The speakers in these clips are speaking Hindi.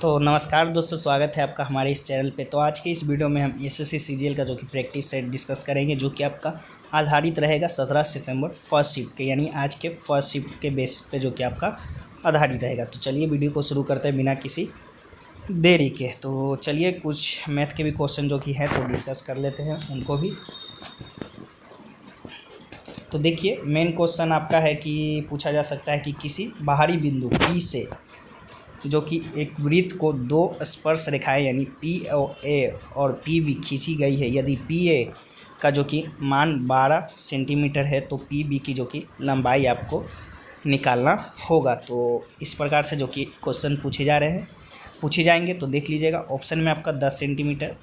तो नमस्कार दोस्तों, स्वागत है आपका हमारे इस चैनल पे। तो आज के इस वीडियो में हम एसएससी सीजीएल का जो कि प्रैक्टिस सेट डिस्कस करेंगे, जो कि आपका आधारित रहेगा 17 सितंबर फर्स्ट शिफ्ट के, यानी आज के फर्स्ट शिफ्ट के बेसिस पे जो कि आपका आधारित रहेगा। तो चलिए वीडियो को शुरू करते हैं बिना किसी देरी के। तो चलिए कुछ मैथ के भी क्वेश्चन जो कि हैं तो डिस्कस कर लेते हैं उनको भी। तो देखिए, मेन क्वेश्चन आपका है कि पूछा जा सकता है कि किसी बाहरी बिंदु P से जो कि एक वृत्त को दो स्पर्श रेखाएं यानी PA और PB खींची गई है। यदि PA का जो कि मान 12 सेंटीमीटर है तो PB की जो कि लंबाई आपको निकालना होगा। तो इस प्रकार से जो कि क्वेश्चन पूछे जाएंगे। तो देख लीजिएगा, ऑप्शन में आपका 10 सेंटीमीटर,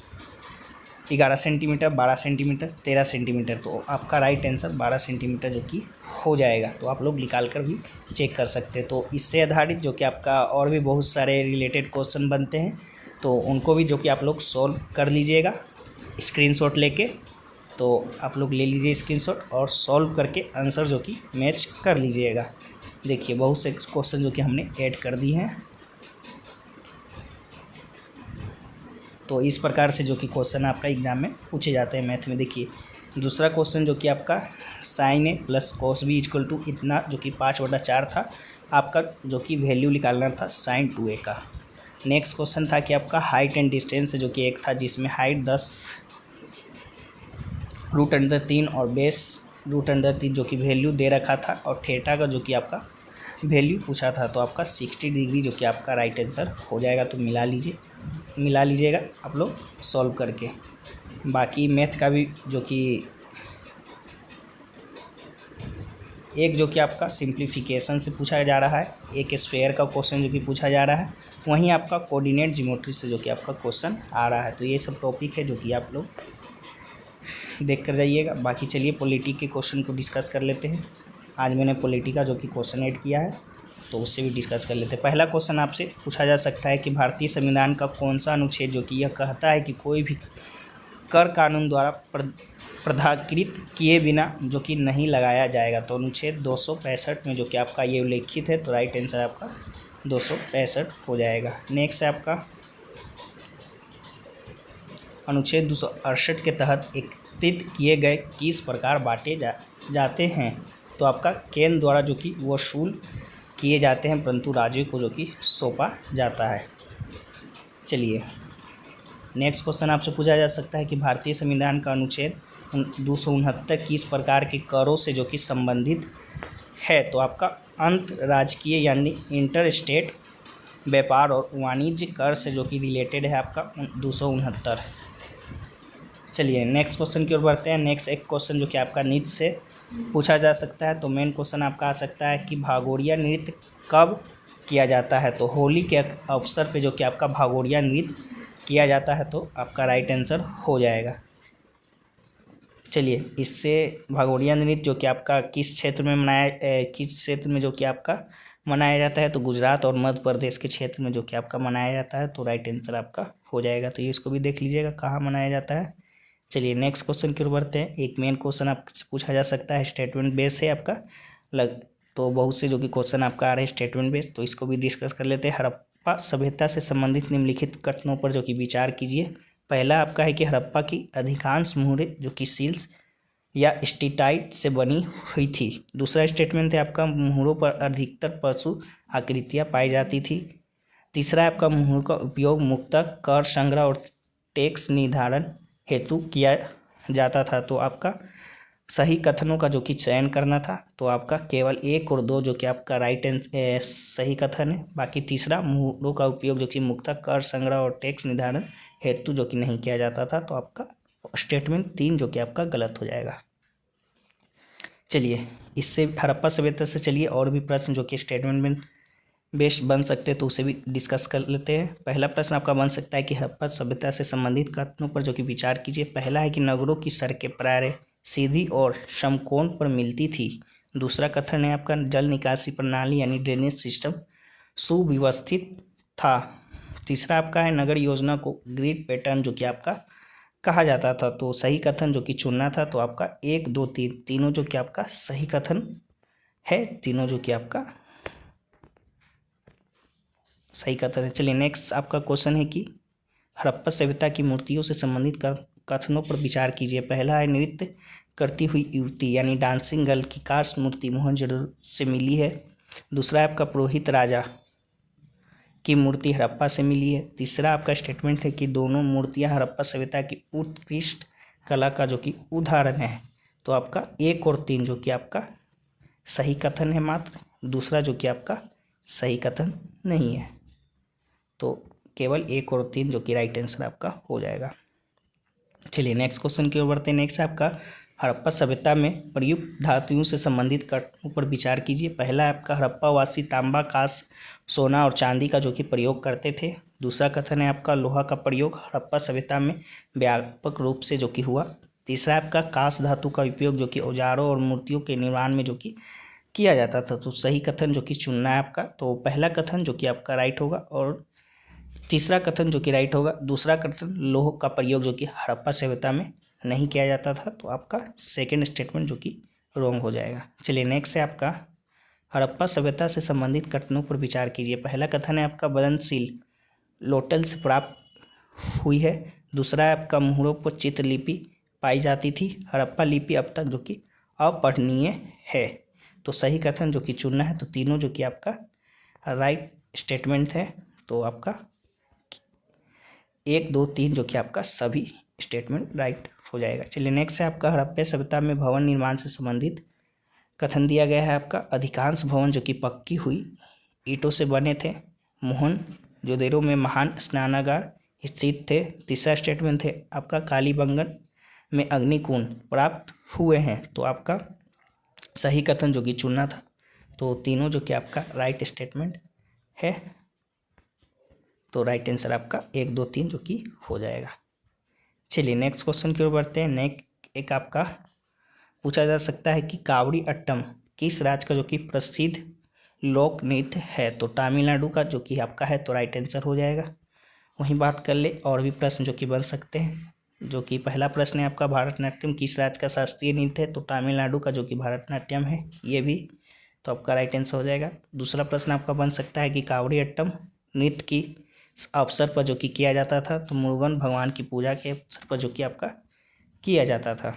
11 सेंटीमीटर, 12 सेंटीमीटर, 13 सेंटीमीटर। तो आपका राइट आंसर 12 सेंटीमीटर जो कि हो जाएगा। तो आप लोग निकाल कर भी चेक कर सकते हैं। तो इससे आधारित जो कि आपका और भी बहुत सारे रिलेटेड क्वेश्चन बनते हैं, तो उनको भी जो कि आप लोग सॉल्व कर लीजिएगा स्क्रीनशॉट लेके। तो आप लोग ले लीजिए स्क्रीनशॉट और सॉल्व करके आंसर जो कि मैच कर लीजिएगा। देखिए, बहुत से क्वेश्चन जो कि हमने ऐड कर दिए हैं। तो इस प्रकार से जो कि क्वेश्चन आपका एग्जाम में पूछे जाते हैं मैथ में। देखिए, दूसरा क्वेश्चन जो कि आपका sin A plus cos B equal to इतना, जो कि 5/4 था। आपका जो कि वैल्यू निकालना था sin 2A का। नेक्स्ट क्वेश्चन था कि आपका हाइट एंड डिस्टेंस जो कि एक था, जिसमें हाइट 10 √3 और बेस √3 जो कि वैल्यू दे रखा था, और थीटा का जो कि आपका वैल्यू पूछा था। तो आपका 60 डिग्री जो कि आपका राइट आंसर हो जाएगा। तो मिला लीजिएगा आप लोग सॉल्व करके। बाकी मैथ का भी जो कि एक जो कि आपका सिंप्लीफिकेशन से पूछा जा रहा है, एक स्फेयर का क्वेश्चन जो कि पूछा जा रहा है, वहीं आपका कोऑर्डिनेट ज्योमेट्री से जो कि आपका क्वेश्चन आ रहा है। तो ये सब टॉपिक है जो कि आप लोग देख कर जाइएगा। बाकी चलिए पॉलिटी के क्वेश्चन को डिस्कस कर लेते हैं। आज मैंने पॉलिटी का जो कि क्वेश्चन ऐड किया है, तो उससे भी डिस्कस कर लेते हैं। पहला क्वेश्चन आपसे पूछा जा सकता है कि भारतीय संविधान का कौन सा अनुच्छेद जो कि यह कहता है कि कोई भी कर कानून द्वारा प्राधिकृत किए बिना जो कि नहीं लगाया जाएगा। तो अनुच्छेद 265 में जो कि आपका ये उल्लेखित है। तो राइट आंसर आपका 265 हो जाएगा। नेक्स्ट है आपका अनुच्छेद 268 के तहत एकत्रित किए गए किस प्रकार बांटे जाते हैं। तो आपका केंद्र द्वारा जो कि वसूल किए जाते हैं, परंतु राज्यों को जो कि सौंपा जाता है। चलिए नेक्स्ट क्वेश्चन आपसे पूछा जा सकता है कि भारतीय संविधान का अनुच्छेद 269 किस प्रकार के करों से जो कि संबंधित है। तो आपका अंतर्राज्यीय यानी इंटर स्टेट व्यापार और वाणिज्य कर से जो कि रिलेटेड है आपका 269। चलिए नेक्स्ट क्वेश्चन की ओर बढ़ते हैं। नेक्स्ट एक क्वेश्चन जो कि आपका नृत्य से पूछा जा सकता है। तो मेन क्वेश्चन आपका आ सकता है कि भागोड़िया नृत्य कब किया जाता है। तो होली के अवसर पे जो कि आपका भागोड़िया नृत्य किया जाता है। तो आपका राइट आंसर हो जाएगा। चलिए, इससे भागोड़िया नृत्य जो कि आपका किस क्षेत्र में जो कि आपका मनाया जाता है। तो गुजरात और मध्य प्रदेश के क्षेत्र में जो कि आपका मनाया जाता है। तो राइट आंसर आपका हो जाएगा। तो ये इसको भी देख लीजिएगा कहाँ मनाया जाता है। चलिए नेक्स्ट क्वेश्चन की ओर बढ़ते हैं। एक मेन क्वेश्चन आपसे पूछा जा सकता है, स्टेटमेंट बेस है आपका तो बहुत से जो कि क्वेश्चन आपका आ रहे हैं स्टेटमेंट बेस, तो इसको भी डिस्कस कर लेते हैं। हड़प्पा सभ्यता से संबंधित निम्नलिखित कथनों पर जो कि विचार कीजिए। पहला आपका है कि हड़प्पा की अधिकांश मुहरें जो कि सील्स या स्टीटाइट से बनी हुई थी। दूसरा स्टेटमेंट है आपका मुहरों पर अधिकतर पशु आकृतियाँ पाई जाती थी। तीसरा है आपका मुहरों का उपयोग मुक्तः कर संग्रह और टैक्स निर्धारण हेतु किया जाता था। तो आपका सही कथनों का जो कि चयन करना था। तो आपका केवल 1 और 2 जो कि आपका राइट सही कथन है। बाकी तीसरा मुहरों का उपयोग जो कि मुक्तः कर संग्रह और टैक्स निर्धारण हेतु जो कि नहीं किया जाता था। तो आपका स्टेटमेंट 3 जो कि आपका गलत हो जाएगा। चलिए, इससे हड़प्पा सभ्यता से चलिए और भी प्रश्न जो कि स्टेटमेंट में बेस्ड बन सकते हैं, तो उसे भी डिस्कस कर लेते हैं। पहला प्रश्न आपका बन सकता है कि हड़प्पा सभ्यता से संबंधित कथनों पर जो कि विचार कीजिए। पहला है कि नगरों की सड़कें प्रायः सीधी और समकोण पर मिलती थी। दूसरा कथन है आपका जल निकासी प्रणाली यानी ड्रेनेज सिस्टम सुव्यवस्थित था। तीसरा आपका है नगर योजना को ग्रिड पैटर्न जो कि आपका कहा जाता था। तो सही कथन जो कि चुनना था। तो आपका 1, 2, 3 तीनों जो कि आपका सही कथन है, तीनों जो कि आपका सही कथन है। चलिए नेक्स्ट आपका क्वेश्चन है कि हड़प्पा सभ्यता की मूर्तियों से संबंधित कथनों पर विचार कीजिए। पहला है नृत्य करती हुई युवती यानी डांसिंग गर्ल की कार्स मूर्ति मोहनजोदड़ो से मिली है। दूसरा है आपका पुरोहित राजा की मूर्ति हड़प्पा से मिली है। तीसरा आपका स्टेटमेंट है कि दोनों मूर्तियां हड़प्पा सभ्यता की उत्कृष्ट कला का जो कि उदाहरण है। तो आपका 1 और 3 जो कि आपका सही कथन है मात्र, दूसरा जो कि आपका सही कथन नहीं है। तो केवल 1 और 3 जो कि राइट आंसर आपका हो जाएगा। चलिए नेक्स्ट क्वेश्चन की ओर बढ़ते हैं। नेक्स्ट आपका हड़प्पा सभ्यता में प्रयुक्त धातुओं से संबंधित कथनों पर विचार कीजिए। पहला आपका हड़प्पा वासी तांबा, कांस, सोना और चांदी का जो कि प्रयोग करते थे। दूसरा कथन है आपका लोहा का प्रयोग हड़प्पा सभ्यता में व्यापक रूप से जो कि हुआ। तीसरा आपका कांस धातु का उपयोग जो कि औजारों और मूर्तियों के निर्माण में जो कि किया जाता था। तो सही कथन जो कि चुनना है आपका। तो पहला कथन जो कि आपका राइट होगा और तीसरा कथन जो कि राइट होगा। दूसरा कथन लोह का प्रयोग जो कि हड़प्पा सभ्यता में नहीं किया जाता था, तो आपका सेकंड स्टेटमेंट जो कि रॉन्ग हो जाएगा। चलिए नेक्स्ट है आपका हड़प्पा सभ्यता से संबंधित कथनों पर विचार कीजिए। पहला कथन है आपका वदनशील लोटल से प्राप्त हुई है। दूसरा है आपका मुहरों पर चित्रलिपि पाई जाती थी। हड़प्पा लिपि अब तक जो कि अपठनीय है। तो सही कथन जो कि चुनना है। तो तीनों जो कि आपका राइट स्टेटमेंट है। तो आपका 1, 2, 3 जो कि आपका सभी स्टेटमेंट राइट हो जाएगा। चलिए नेक्स्ट है आपका हड़प्पा सभ्यता में भवन निर्माण से संबंधित कथन दिया गया है। आपका अधिकांश भवन जो कि पक्की हुई ईंटों से बने थे। मोहनजोदड़ो में महान स्नानागार स्थित थे। तीसरा स्टेटमेंट है आपका कालीबंगन में अग्निकुंड प्राप्त हुए हैं। तो आपका सही कथन जो कि चुनना था। तो तीनों जो कि आपका राइट स्टेटमेंट है। तो राइट आंसर आपका 1, 2, 3 जो कि हो जाएगा। चलिए नेक्स्ट क्वेश्चन की ओर बढ़ते हैं। नेक्स्ट एक आपका पूछा जा सकता है कि कावड़ी अट्टम किस राज्य का जो कि प्रसिद्ध लोक नृत्य है। तो तमिलनाडु का जो कि आपका है। तो राइट आंसर हो जाएगा। वहीं बात कर ले और भी प्रश्न जो कि बन सकते हैं। जो कि पहला प्रश्न है आपका भारतनाट्यम किस राज्य का शास्त्रीय नृत्य है। तो तमिलनाडु का जो कि भारतनाट्यम है ये भी। तो आपका राइट आंसर हो जाएगा। दूसरा प्रश्न आपका बन सकता है कि कावड़ी अट्टम नृत्य की अवसर पर जो कि किया जाता था। तो मुरुगन भगवान की पूजा के अवसर पर जो कि आपका किया जाता था।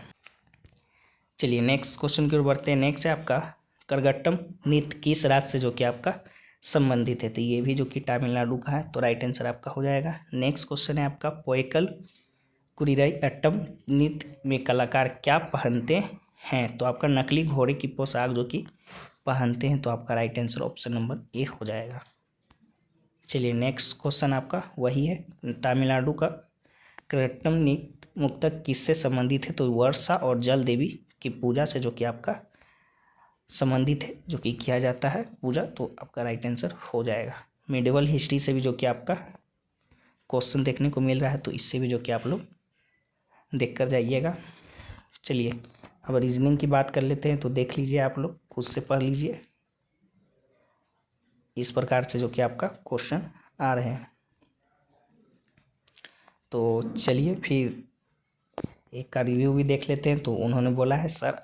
चलिए नेक्स्ट क्वेश्चन की ओर बढ़ते हैं। नेक्स्ट है आपका करगट्टम नृत्य किस राज्य से जो कि आपका संबंधित है। तो ये भी जो कि तमिलनाडु का है। तो राइट आंसर आपका हो जाएगा। नेक्स्ट क्वेश्चन है आपका पोएकल कुरिराई अट्टम नृत्य में कलाकार क्या पहनते हैं। तो आपका नकली घोड़े की पोशाक जो कि पहनते हैं। तो आपका right answer option number A हो जाएगा। चलिए नेक्स्ट क्वेश्चन आपका वही है। तमिलनाडु का करगट्टम नृत्य मुख्यतः किससे संबंधित है। तो वर्षा और जल देवी की पूजा से जो कि आपका संबंधित है जो कि किया जाता है पूजा। तो आपका राइट आंसर हो जाएगा। मेडिवल हिस्ट्री से भी जो कि आपका क्वेश्चन देखने को मिल रहा है। तो इससे भी जो कि आप लोग देख कर जाइएगा। चलिए अब रीजनिंग की बात कर लेते हैं। तो देख लीजिए आप लोग खुद से पढ़ लीजिए। इस प्रकार से जो कि आपका क्वेश्चन आ रहे हैं। तो चलिए फिर एक का रिव्यू भी देख लेते हैं। तो उन्होंने बोला है सर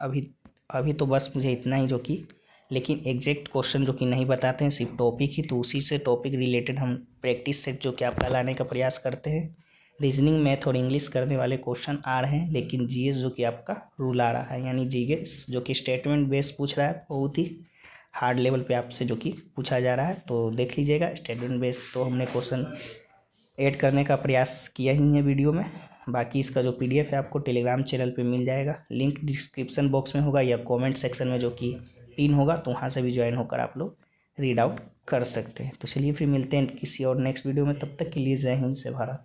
अभी तो बस मुझे इतना ही जो कि लेकिन एग्जैक्ट क्वेश्चन जो कि नहीं बताते हैं, सिर्फ टॉपिक ही। तो उसी से टॉपिक रिलेटेड हम प्रैक्टिस सेट जो कि आपका लाने का प्रयास करते हैं। रीजनिंग, मैथ और इंग्लिश करने वाले क्वेश्चन आ रहे हैं। लेकिन जीएस जो कि आपका रूल आ रहा है, यानी जीएस जो कि स्टेटमेंट बेस पूछ रहा है, बहुत ही हार्ड लेवल पे आपसे जो कि पूछा जा रहा है। तो देख लीजिएगा स्टेटमेंट बेस। तो हमने क्वेश्चन ऐड करने का प्रयास किया ही है वीडियो में। बाकी इसका जो पीडीएफ है आपको टेलीग्राम चैनल पे मिल जाएगा। लिंक डिस्क्रिप्शन बॉक्स में होगा या कमेंट सेक्शन में जो कि पिन होगा। तो वहाँ से भी ज्वाइन होकर आप लोग रीड आउट कर सकते हैं। तो चलिए फिर मिलते हैं किसी और नेक्स्ट वीडियो में। तब तक के लिए जय हिंद, जय भारत।